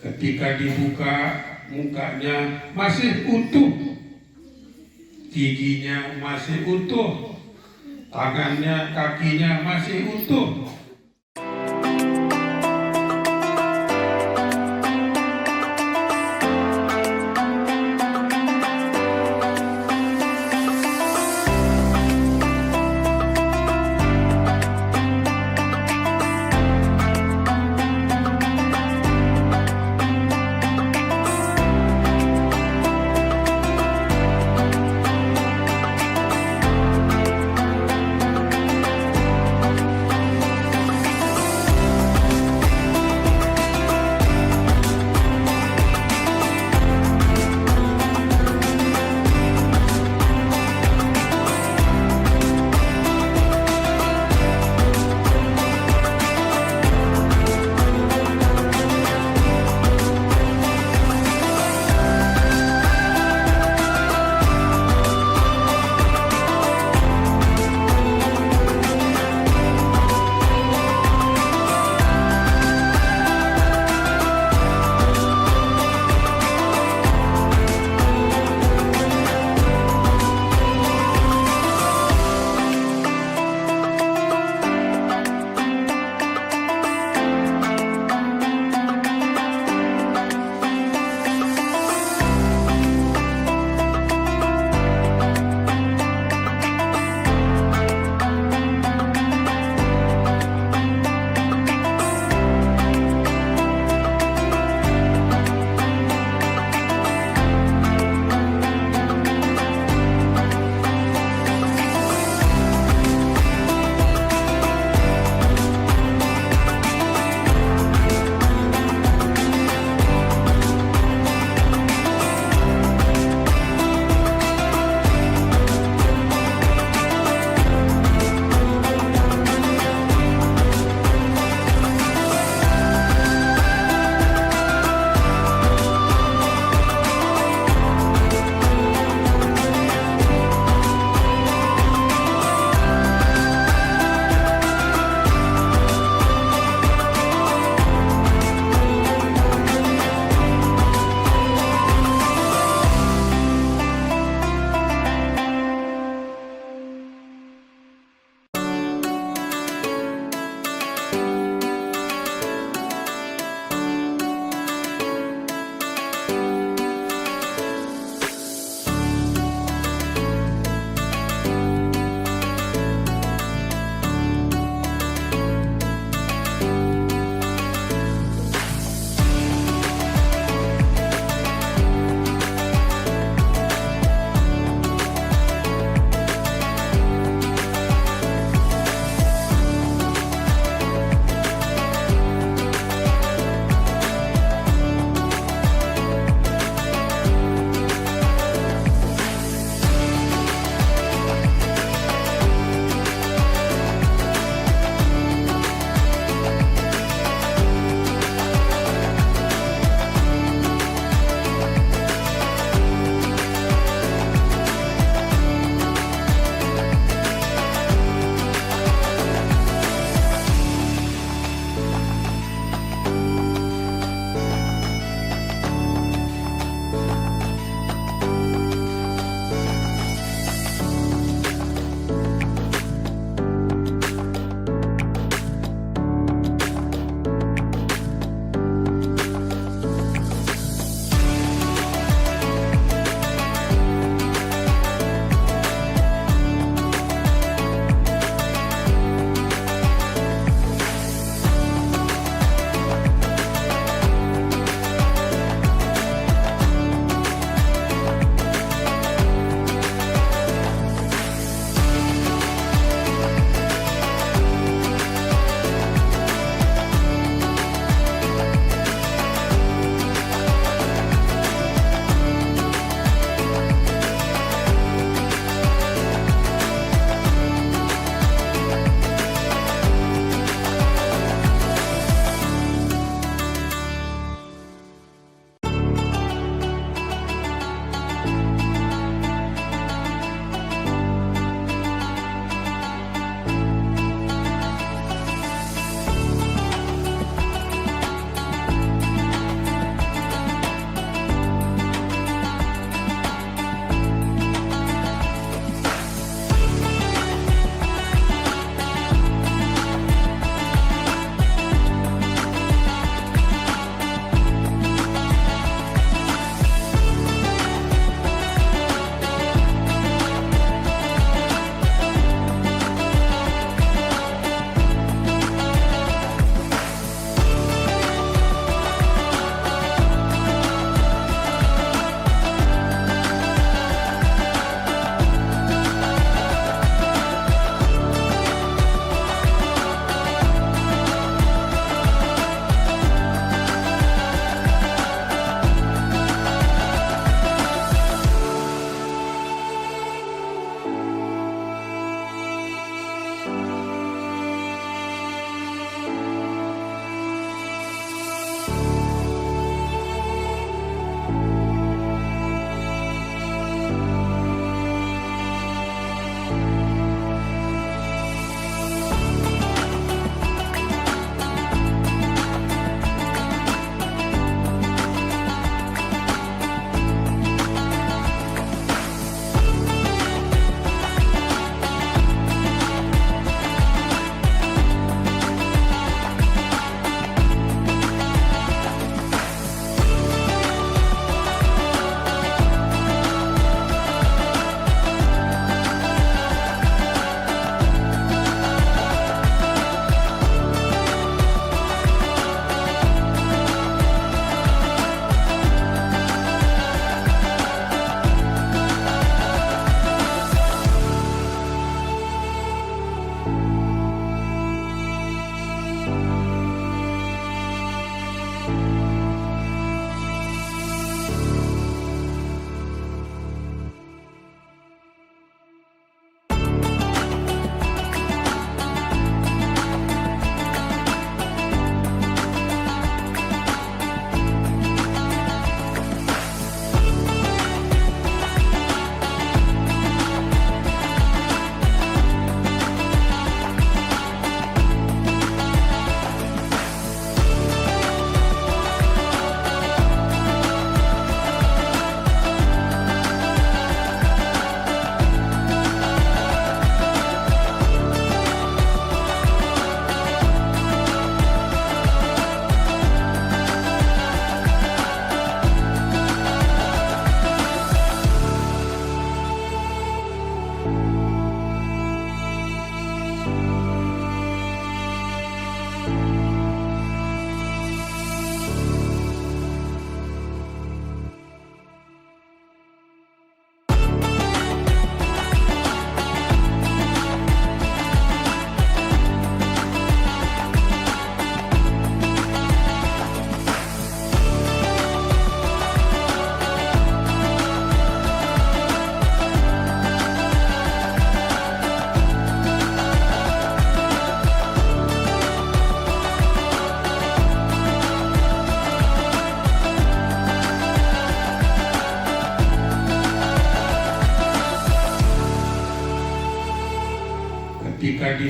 Ketika dibuka, mukanya masih utuh, giginya masih utuh, tangannya, kakinya masih utuh.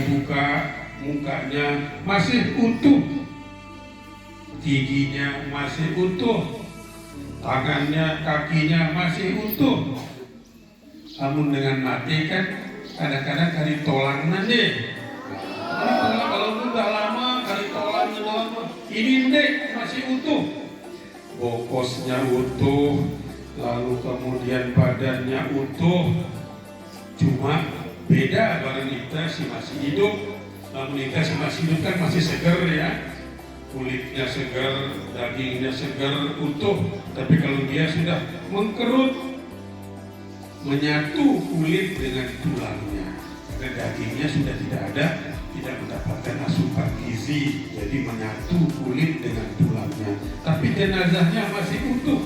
dibuka, mukanya masih utuh, giginya masih utuh, tangannya, kakinya masih utuh. Namun dengan mati kan kadang-kadang kali tolang nanti. Kalau udah lama kali tolang lama. Ini dek masih utuh, bokosnya utuh, lalu kemudian badannya utuh. Cuma beda barang kita si masih hidup. Namun kita si masih hidup kan masih segar ya. Kulitnya segar, dagingnya segar, utuh. Tapi kalau dia sudah mengkerut, menyatu kulit dengan tulangnya, karena dagingnya sudah tidak ada, tidak mendapatkan asupan gizi, jadi menyatu kulit dengan tulangnya. Tapi jenazahnya masih utuh.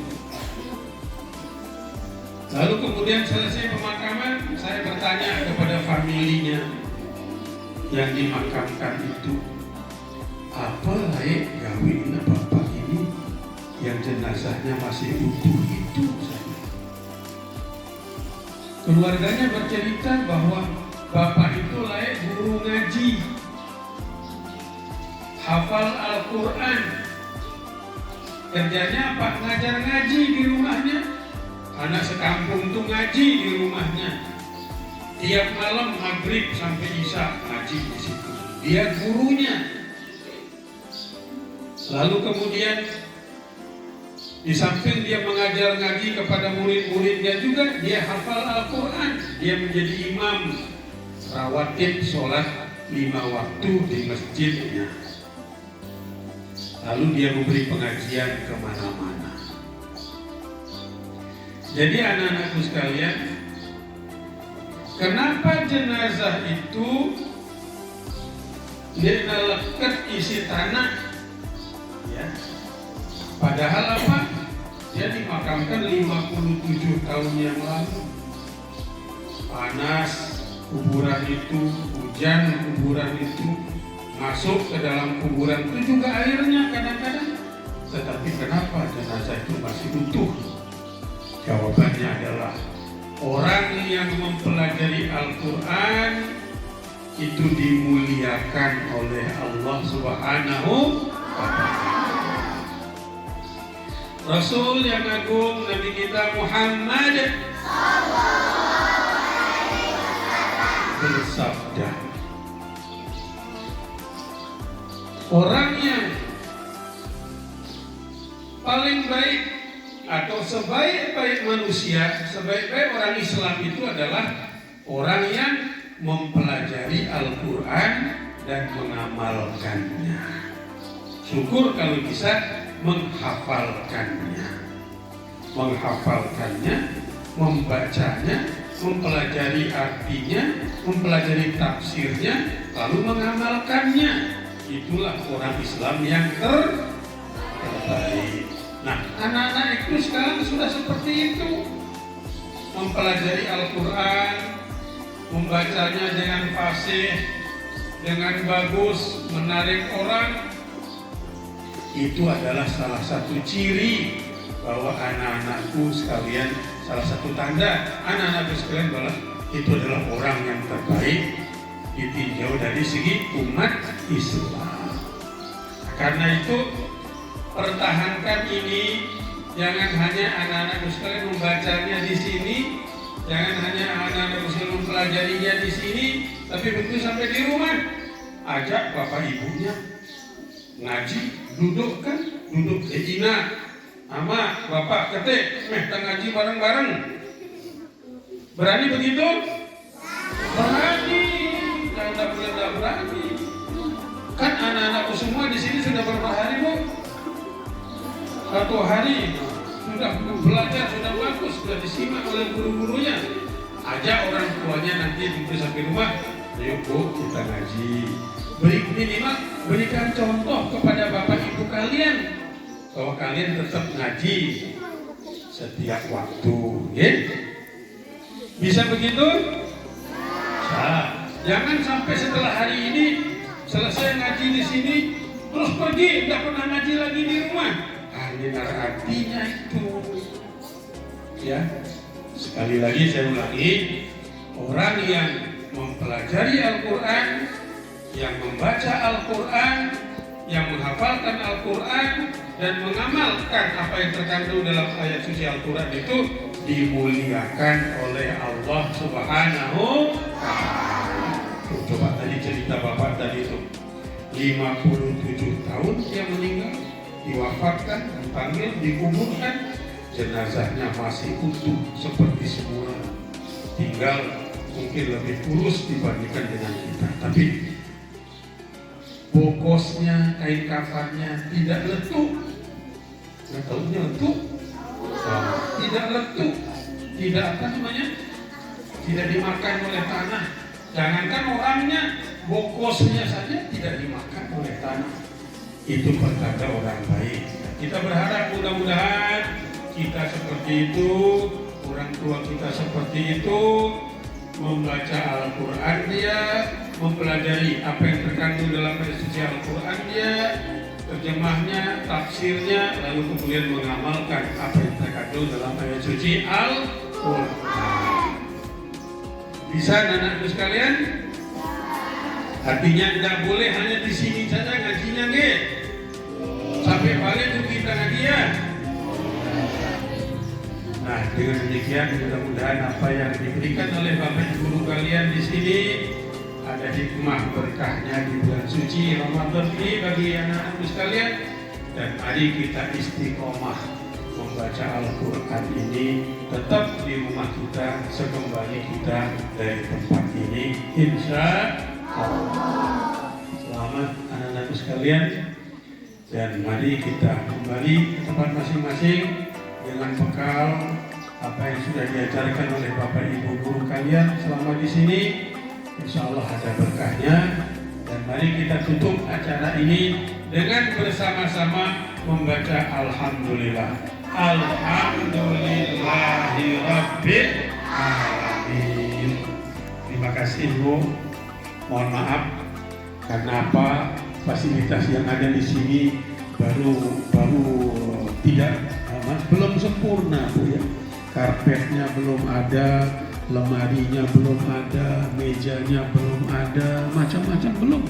Lalu kemudian selesai pemakaman, saya bertanya kepada familinya yang dimakamkan itu, apa layak gawinna bapak ini yang jenazahnya masih utuh itu? Keluarganya bercerita bahwa bapak itu layak guru ngaji, hafal Al-Quran, kerjanya apa? Ngajar ngaji di rumahnya. Anak sekampung itu ngaji di rumahnya. Tiap malam maghrib sampai isya ngaji di situ. Dia gurunya. Lalu kemudian di samping dia mengajar ngaji kepada murid-muridnya juga, dia hafal Al-Quran. Dia menjadi imam rawatib sholat 5 waktu di masjidnya. Lalu dia memberi pengajian kemana-mana. Jadi anak-anakku sekalian, kenapa jenazah itu dia lekat isi tanah? Ya. Padahal apa? Dia dimakamkan 57 tahun yang lalu. Panas kuburan itu, hujan kuburan itu, masuk ke dalam kuburan itu juga airnya kadang-kadang. Tetapi kenapa jenazah itu masih utuh? Jawabannya adalah orang yang mempelajari Al-Quran itu dimuliakan oleh Allah Subhanahu wa Ta'ala. Rasul yang agung Nabi kita Muhammad bersabda, orang yang paling baik atau sebaik-baik manusia, sebaik-baik orang Islam itu adalah orang yang mempelajari Al-Quran dan mengamalkannya. Syukur kalau bisa menghafalkannya, membacanya, mempelajari artinya, mempelajari tafsirnya, lalu mengamalkannya. Itulah orang Islam yang terbaik. Nah, anak-anak itu sekarang sudah seperti itu, mempelajari Al-Quran, membacanya dengan fasih, dengan bagus, menarik orang. Itu adalah salah satu ciri bahwa anak-anakku sekalian, salah satu tanda anak-anakku sekalian bahwa itu adalah orang yang terbaik ditinjau dari segi umat Islam. Karena itu pertahankan ini, jangan hanya anak-anakku sekalian membacanya di sini, jangan hanya anak-anakku sekalian mempelajarinya di sini, tapi begitu sampai di rumah, ajak bapak ibunya ngaji, duduk Ina, ama bapak ketik, ngaji bareng-bareng. Berani begitu? Berani, tidak berani. Kan anak-anakku semua di sini sudah berapa hari, Bu? 1 hari sudah belajar, sudah bagus, sudah disimak oleh guru-gurunya. Ajak orang tuanya nanti begitu sampai rumah, ayo Bu, kita ngaji. Minimal berikan contoh kepada bapak ibu kalian bahwa kalian tetap ngaji setiap waktu, ya? Bisa begitu? Nah, jangan sampai setelah hari ini selesai ngaji di sini terus pergi, tidak pernah ngaji lagi di rumah. Ini artinya itu, ya. Sekali lagi saya ulangi, orang yang mempelajari Al-Quran yang membaca Al-Quran, yang menghafalkan Al-Quran, dan mengamalkan apa yang terkandung dalam ayat suci Al-Quran itu dimuliakan oleh Allah Subhanahu wa Ta'ala. Coba tadi cerita bapak tadi itu 57 tahun dia meninggal, diwafatkan, dipanggil, dikuburkan, jenazahnya masih utuh seperti semula, tinggal mungkin lebih kurus dibandingkan dengan kita, tapi bokosnya, kain kafannya tidak letup. Nggak tahunya letup? Tidak letup, tidak apa namanya? Tidak dimakan oleh tanah. Jangankan orangnya, bokosnya saja tidak dimakan oleh tanah. Itu pertanda orang baik. Kita berharap mudah-mudahan kita seperti itu, orang tua kita seperti itu, membaca Al-Quran dia, mempelajari apa yang terkandung dalam ayat suci Al-Quran dia, terjemahnya, tafsirnya, lalu kemudian mengamalkan apa yang terkandung dalam ayat suci Al-Quran. Bisa anak-anakku sekalian? Artinya tidak boleh hanya di sini saja ngajinya, nggih. Sampai balik tuh kita ngaji ya. Nah, dengan demikian mudah-mudahan apa yang diberikan oleh Bapak Ibu guru kalian di sini ada hikmah berkahnya di bulan suci Ramadan ini bagi anak-anak sekalian, dan mari kita istiqomah membaca Al-Quran ini tetap di rumah kita sekembali kita dari tempat ini, insya Allah. Selamat anak-anak sekalian, dan mari kita kembali ke tempat masing-masing dengan bekal apa yang sudah diajarkan oleh Bapak Ibu guru kalian selama di sini. Insya Allah ada berkahnya, dan mari kita tutup acara ini dengan bersama-sama membaca Alhamdulillah. Alhamdulillahirabbil alamin. Terima kasih Bu. Mohon maaf karena apa, fasilitas yang ada di sini baru tidak belum sempurna Bu ya. Karpetnya belum ada, lemarinya belum ada, mejanya belum ada, macam-macam belum.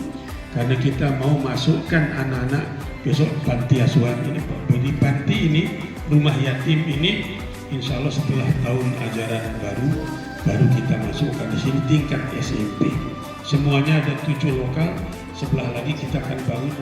Karena kita mau masukkan anak-anak besok panti asuhan ini, jadi panti ini, rumah yatim ini, insya Allah setelah tahun ajaran baru kita masukkan di sini tingkat SMP. Semuanya ada 7 lokal, sebelah lagi kita akan bangun